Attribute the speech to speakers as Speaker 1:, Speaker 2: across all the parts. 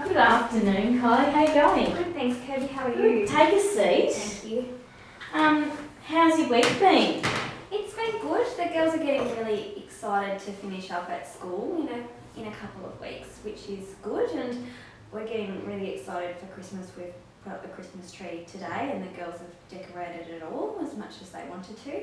Speaker 1: Good afternoon, Kylie. How you going?
Speaker 2: Good, thanks, Kirby. How are
Speaker 1: Good.
Speaker 2: you?
Speaker 1: Take a seat.
Speaker 2: Thank you.
Speaker 1: How's your week been?
Speaker 2: It's been good. The girls are getting really excited to finish up at school in a couple of weeks, which is good. And we're getting really excited for Christmas. We've put up the Christmas tree today, and the girls have decorated it all as much as they wanted to.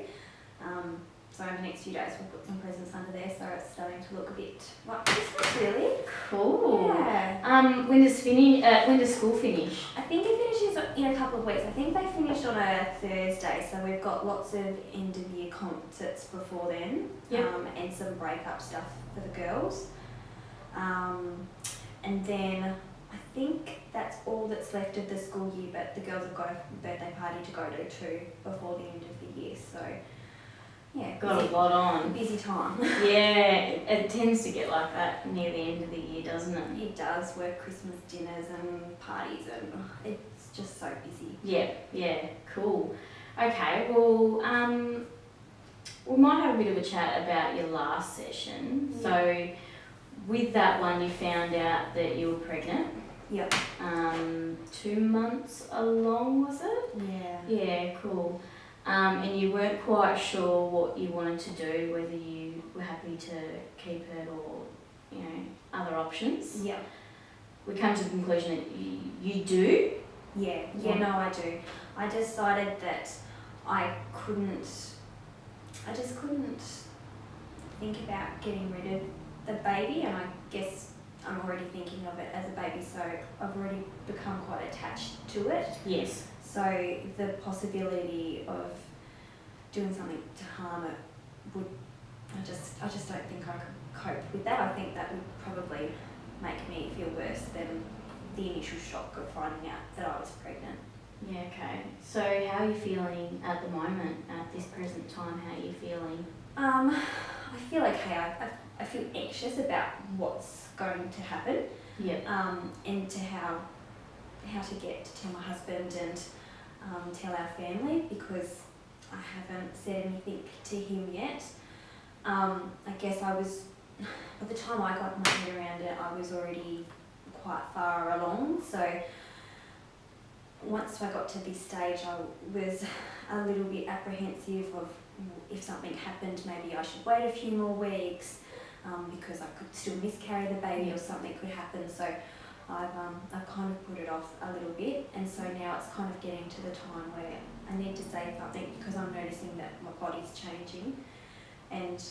Speaker 2: So over the next few days, we'll put some presents under there, so it's starting to look a bit like Christmas, really.
Speaker 1: Cool.
Speaker 2: Yeah.
Speaker 1: When does school finish?
Speaker 2: I think it finishes in a couple of weeks. I think they finish on a Thursday, so we've got lots of end of year concerts before then.
Speaker 1: Yep.
Speaker 2: And some break-up stuff for the girls. And then I think that's all that's left of the school year, but the girls have got a birthday party to go to too before the end of the year, so yeah.
Speaker 1: Got a lot on.
Speaker 2: Busy time.
Speaker 1: Yeah, it tends to get like that near the end of the year, doesn't it?
Speaker 2: It does, work Christmas dinners and parties, and it's just so busy.
Speaker 1: Yeah, cool. Okay, well, we might have a bit of a chat about your last session.
Speaker 2: Yeah.
Speaker 1: So, with that one, you found out that you were pregnant.
Speaker 2: Yep.
Speaker 1: 2 months along, was it?
Speaker 2: Yeah.
Speaker 1: Yeah, cool. And you weren't quite sure what you wanted to do, whether you were happy to keep it or, other options.
Speaker 2: Yep.
Speaker 1: We came to the conclusion that you do.
Speaker 2: Yeah,
Speaker 1: Yeah.
Speaker 2: no, I do. I decided that I just couldn't think about getting rid of the baby, and I guess I'm already thinking of it as a baby, so I've already become quite attached to it.
Speaker 1: Yes.
Speaker 2: So the possibility of doing something to harm it I just don't think I could cope with that. I think that would probably make me feel worse than the initial shock of finding out that I was pregnant.
Speaker 1: Yeah, okay. So how are you feeling at the moment, at this present time? How are you feeling?
Speaker 2: I feel okay. I feel anxious about what's going to happen.
Speaker 1: Yeah.
Speaker 2: And to how to get to tell my husband and tell our family, because I haven't said anything to him yet. I guess I was, by the time I got my head around it, I was already quite far along. So once I got to this stage, I was a little bit apprehensive of if something happened, maybe I should wait a few more weeks, because I could still miscarry the baby or something could happen. So I've kind of put it off a little bit, and so now it's kind of getting to the time where I need to say something, because I'm noticing that my body's changing, and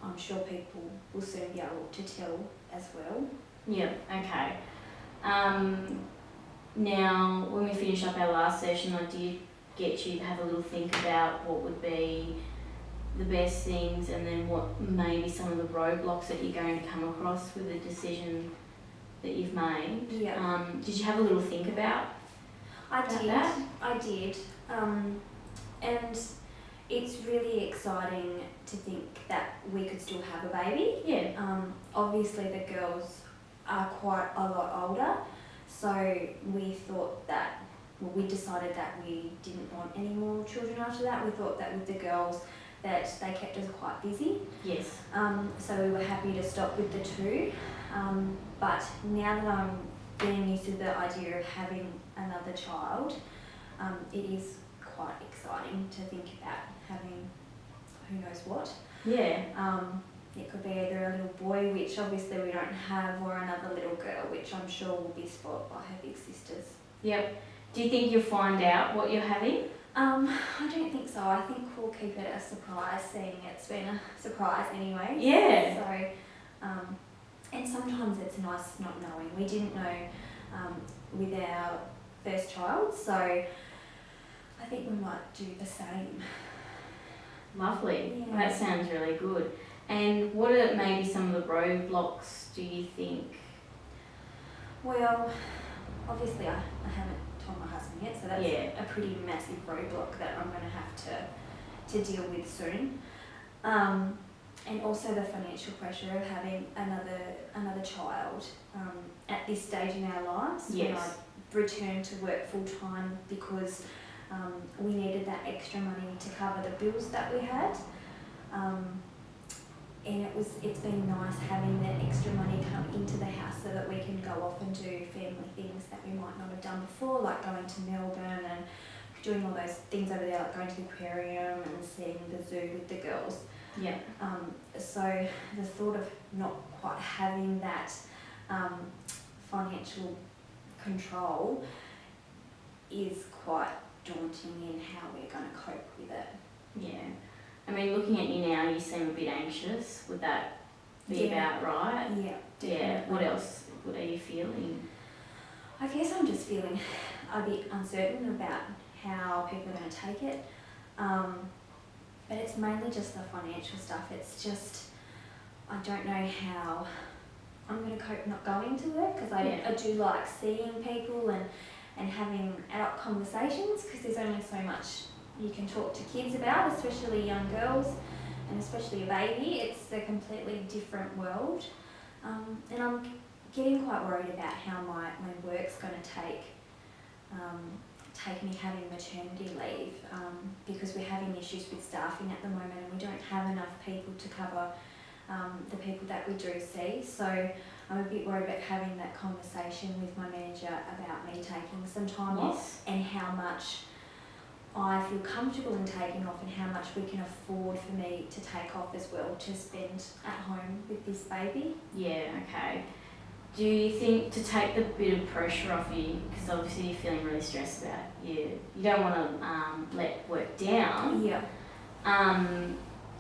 Speaker 2: I'm sure people will soon be able to tell as well.
Speaker 1: Yeah, okay. Now, when we finish up our last session, I did get you to have a little think about what would be the best things, and then what maybe some of the roadblocks that you're going to come across with the decision that you've made.
Speaker 2: Yeah.
Speaker 1: Did you have a little think about that?
Speaker 2: I did. And it's really exciting to think that we could still have a baby.
Speaker 1: Yeah.
Speaker 2: Obviously the girls are quite a lot older, so we decided that we didn't want any more children after that. We thought that with the girls that they kept us quite busy.
Speaker 1: Yes.
Speaker 2: So we were happy to stop with the 2. But now that I'm getting used to the idea of having another child, it is quite exciting to think about having who knows what.
Speaker 1: Yeah.
Speaker 2: It could be either a little boy, which obviously we don't have, or another little girl, which I'm sure will be spoiled by her big sisters.
Speaker 1: Yep. Do you think you'll find out what you're having?
Speaker 2: I don't think so. I think we'll keep it a surprise, seeing it's been a surprise anyway.
Speaker 1: Yeah.
Speaker 2: So, and sometimes it's nice not knowing. We didn't know with our first child, so I think we might do the same.
Speaker 1: Lovely.
Speaker 2: Yeah.
Speaker 1: That sounds really good. And what are maybe some of the roadblocks, do you think?
Speaker 2: Well, obviously I haven't told my husband yet, so that's
Speaker 1: Yeah.
Speaker 2: a pretty massive roadblock that I'm going to have to deal with soon. And also the financial pressure of having another child at this stage in our lives.
Speaker 1: Yes.
Speaker 2: When I returned to work full time, because we needed that extra money to cover the bills that we had. it's been nice having that extra money come into the house so that we can go off and do family things that we might not have done before, like going to Melbourne and doing all those things over there, like going to the aquarium and seeing the zoo with the girls.
Speaker 1: Yeah.
Speaker 2: So the thought of not quite having that financial control is quite daunting in how we're going to cope with it.
Speaker 1: Yeah. I mean, looking at you now, you seem a bit anxious. Would that be about right?
Speaker 2: Yeah, definitely.
Speaker 1: Yeah. What else? What are you feeling?
Speaker 2: I guess I'm just feeling a bit uncertain about how people are going to take it. But it's mainly just the financial stuff. It's just, I don't know how I'm going to cope not going to work, because I do like seeing people and having adult conversations, because there's only so much you can talk to kids about, especially young girls and especially a baby. It's a completely different world. And I'm getting quite worried about how my work's going to take me having maternity leave, because we're having issues with staffing at the moment and we don't have enough people to cover the people that we do see. So I'm a bit worried about having that conversation with my manager about me taking some time off, and how much I feel comfortable in taking off and how much we can afford for me to take off as well to spend at home with this baby.
Speaker 1: Yeah, okay. Do you think, to take the bit of pressure off you, because obviously you're feeling really stressed about you don't want to let work down.
Speaker 2: Yeah.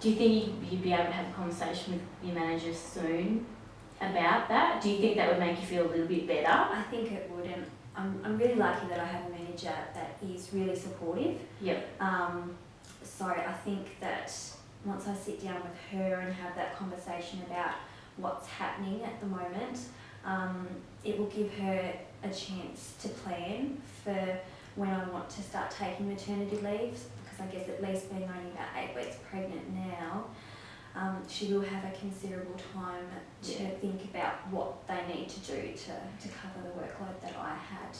Speaker 1: Do you think you'd be able to have a conversation with your manager soon about that? Do you think that would make you feel a little bit better?
Speaker 2: I think it would, and I'm really lucky that I have a manager that is really supportive.
Speaker 1: Yep.
Speaker 2: So I think that once I sit down with her and have that conversation about what's happening at the moment, it will give her a chance to plan for when I want to start taking maternity leave, because I guess at least being only about 8 weeks pregnant now, she will have a considerable time to think about what they need to do to cover the workload that I had.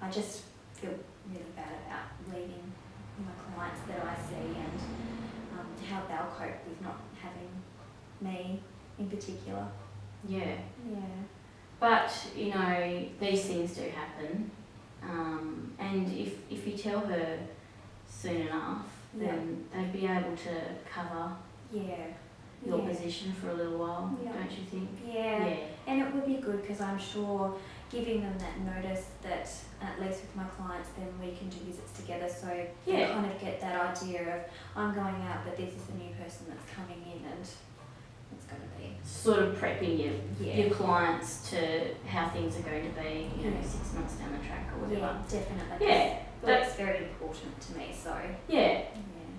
Speaker 2: I just feel really bad about leaving my clients that I see, and how they'll cope with not having me in particular.
Speaker 1: Yeah.
Speaker 2: Yeah.
Speaker 1: But, you know, these things do happen. And if you tell her soon enough, then they'd be able to cover your position for a little while, don't you think?
Speaker 2: Yeah. And it would be good, because I'm sure giving them that notice, that at least with my clients, then we can do visits together, so they kind of get that idea of, I'm going out, but this is the new person that's coming in, and it's going to be
Speaker 1: sort of prepping your clients to how things are going to be, you know, 6 months down the track or whatever.
Speaker 2: Yeah, definitely.
Speaker 1: Yeah.
Speaker 2: That's very important to me, so.
Speaker 1: Yeah.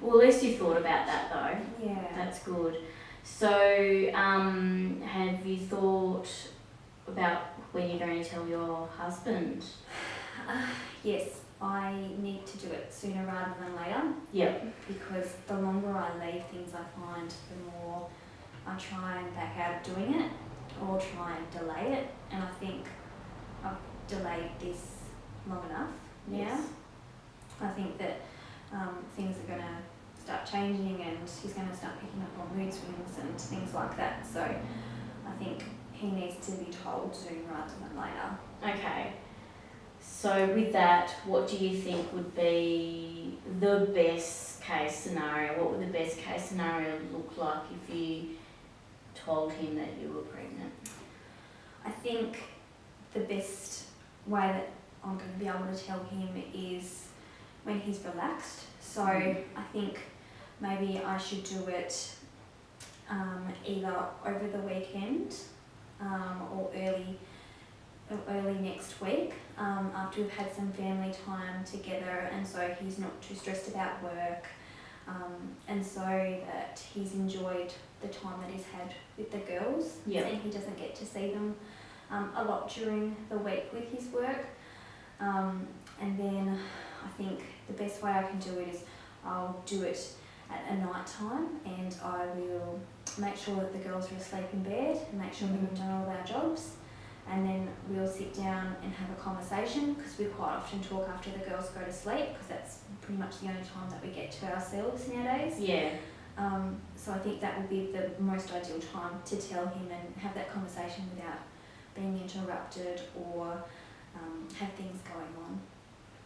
Speaker 1: Well, at least you thought about that though.
Speaker 2: Yeah.
Speaker 1: That's good. So, have you thought about when you're going to tell your husband?
Speaker 2: Yes, I need to do it sooner rather than later.
Speaker 1: Yep.
Speaker 2: Because the longer I leave things, I find the more I try and back out of doing it, or try and delay it. And I think I've delayed this long enough now.
Speaker 1: Yes.
Speaker 2: I think that things are going to start changing, and he's going to start picking up on mood swings and things like that. So I think he needs to be told sooner rather than later.
Speaker 1: Okay. So with that, what do you think would be the best case scenario? What would the best case scenario look like if you told him that you were pregnant?
Speaker 2: I think the best way that I'm going to be able to tell him is when he's relaxed. So I think maybe I should do it either over the weekend or early next week, after we've had some family time together, and so he's not too stressed about work, and so that he's enjoyed the time that he's had with the girls.
Speaker 1: Yep.
Speaker 2: And he doesn't get to see them a lot during the week with his work. And then I think the best way I can do it is I'll do it at a night time, and I will make sure that the girls are asleep in bed and make sure that we've done all our jobs, and then we'll sit down and have a conversation, because we quite often talk after the girls go to sleep, because that's pretty much the only time that we get to ourselves nowadays.
Speaker 1: Yeah.
Speaker 2: So I think that would be the most ideal time to tell him and have that conversation without being interrupted or have things going on.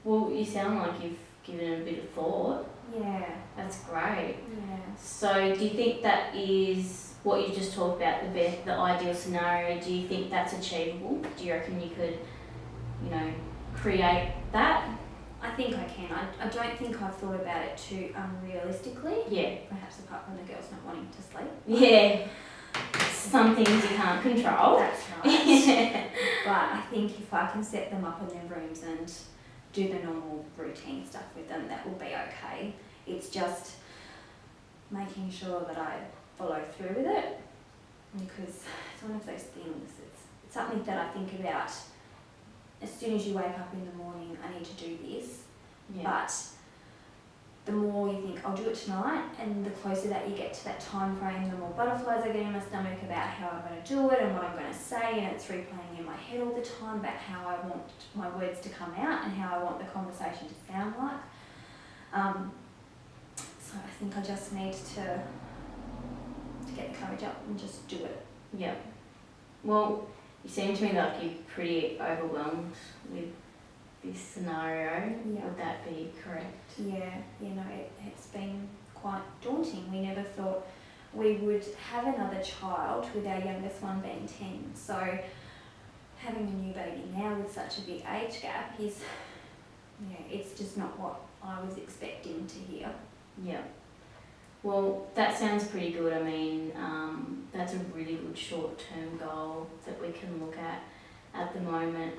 Speaker 1: Well, you sound like you've given it a bit of thought.
Speaker 2: Yeah.
Speaker 1: That's great.
Speaker 2: Yeah.
Speaker 1: So do you think that is what you just talked about, the ideal scenario? Do you think that's achievable? Do you reckon you could, create that?
Speaker 2: I think I can. I don't think I've thought about it too unrealistically.
Speaker 1: Yeah.
Speaker 2: Perhaps apart from the girls not wanting to sleep.
Speaker 1: Yeah. Some things you can't control.
Speaker 2: That's right. But I think if I can set them up in their rooms and do the normal routine stuff with them, that will be okay. It's just making sure that I follow through with it, because it's one of those things. It's something that I think about as soon as you wake up in the morning. I need to do this, but the more you think I'll do it tonight, and the closer that you get to that time frame, the more butterflies I get in my stomach about how I'm going to do it and what I'm going to say, and it's replaying in my head all the time about how I want my words to come out and how I want the conversation to sound like. So I think I just need to get the courage up and just do it.
Speaker 1: Yeah. Well, you seem to me like you're pretty overwhelmed with this scenario.
Speaker 2: Yeah.
Speaker 1: Would that be correct?
Speaker 2: Yeah, it's been quite daunting. We never thought we would have another child, with our youngest one being 10. So having a new baby now with such a big age gap is, it's just not what I was expecting to hear.
Speaker 1: Yeah. Well, that sounds pretty good. I mean, that's a really good short-term goal that we can look at the moment.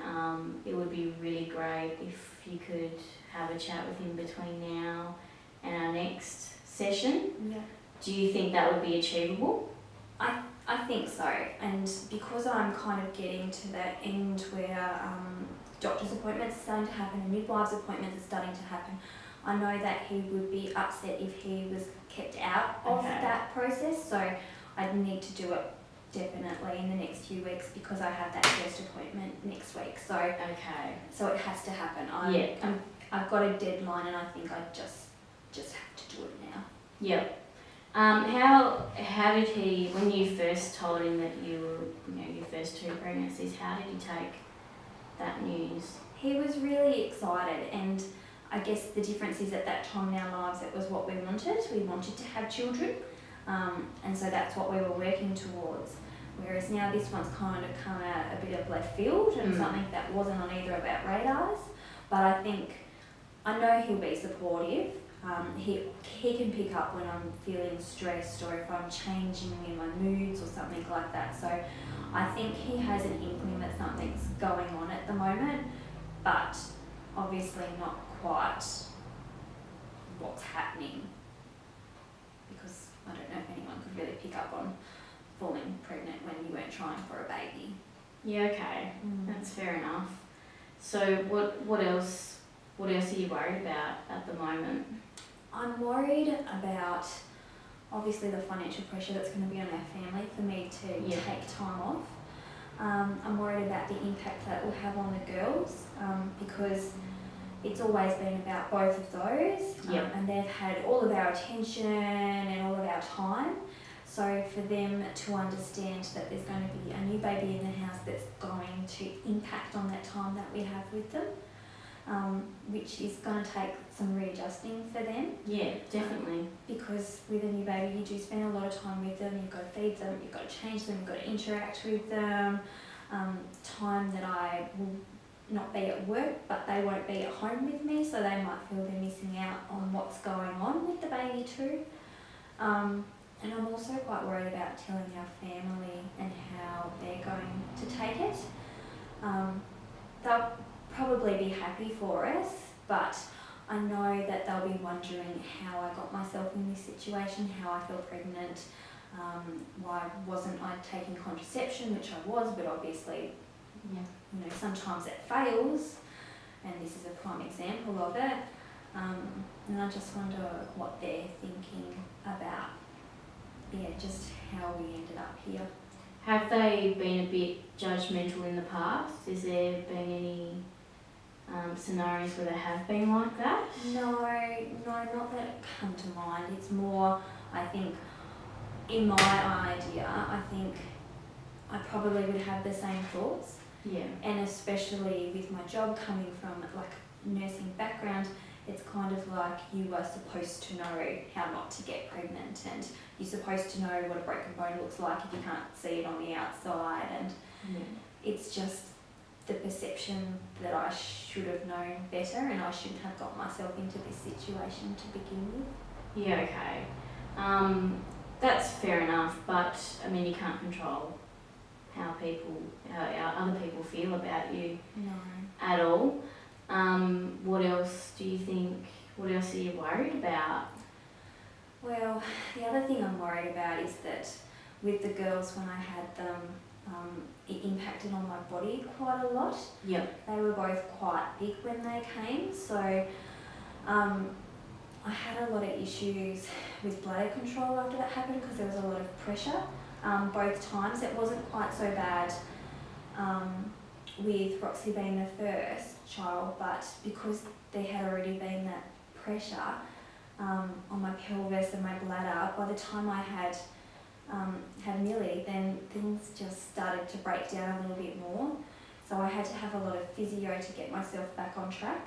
Speaker 1: It would be really great if you could have a chat with him between now and our next session.
Speaker 2: Yeah.
Speaker 1: Do you think that would be achievable?
Speaker 2: I think so, and because I'm kind of getting to that end where doctor's appointments are starting to happen and midwives' appointments are starting to happen, I know that he would be upset if he was kept out of that process, so I'd need to do it definitely in the next few weeks, because I have that first appointment next week. So so it has to happen. I've got a deadline, and I think I just have to do it now.
Speaker 1: Yep. How did he, when you first told him that you were, your first 2 pregnancies, how did he take that news?
Speaker 2: He was really excited, and I guess the difference is at that time in our lives, it was what we wanted. We wanted to have children, and so that's what we were working towards. Whereas now this one's kind of come out a bit of left field and something that wasn't on either of our radars. But I know he'll be supportive. He can pick up when I'm feeling stressed or if I'm changing in my moods or something like that. So I think he has an inkling that something's going on at the moment, but obviously not quite what's happening, because I don't know if anyone could really pick up on falling pregnant when you weren't trying for a baby.
Speaker 1: Yeah, okay. That's fair enough. So what else are you worried about at the moment?
Speaker 2: I'm worried about obviously the financial pressure that's going to be on our family for me to take time off. I'm worried about the impact that it will have on the girls, because it's always been about both of those, and they've had all of our attention and all of our time. So for them to understand that there's going to be a new baby in the house that's going to impact on that time that we have with them, which is going to take some readjusting for them. Yeah, definitely. Because with a new baby, you do spend a lot of time with them. You've got to feed them, you've got to change them, you've got to interact with them. Time that I will not be at work, but they won't be at home with me, so they might feel they're missing out on what's going on with the baby too. And I'm also quite worried about telling our family and how they're going to take it. They'll probably be happy for us, but I know that they'll be wondering how I got myself in this situation, how I feel pregnant, why wasn't I taking contraception, which I was, but obviously, sometimes it fails, and this is a prime example of it. And I just wonder what they're thinking about, just how we ended up here.
Speaker 1: Have they been a bit judgmental in the past? Has there been any scenarios where they have been like that?
Speaker 2: No, not that come to mind. It's more, I think, in my idea, I think I probably would have the same thoughts.
Speaker 1: Yeah.
Speaker 2: And especially with my job coming from like nursing background, it's kind of like you are supposed to know how not to get pregnant, and you're supposed to know what a broken bone looks like if you can't see it on the outside, and it's just the perception that I should have known better and I shouldn't have got myself into this situation to begin with.
Speaker 1: Yeah, okay. That's fair enough, but I mean, you can't control how other people feel about you
Speaker 2: No.
Speaker 1: at all. What else do you think, what else are you worried about?
Speaker 2: Well, the other thing I'm worried about is that with the girls, when I had them, it impacted on my body quite a lot.
Speaker 1: Yep.
Speaker 2: They were both quite big when they came, so I had a lot of issues with bladder control after that happened because there was a lot of pressure both times. It wasn't quite so bad with Roxy being the first child, but because there had already been that pressure on my pelvis and my bladder, by the time I had Millie, then things just started to break down a little bit more. So I had to have a lot of physio to get myself back on track.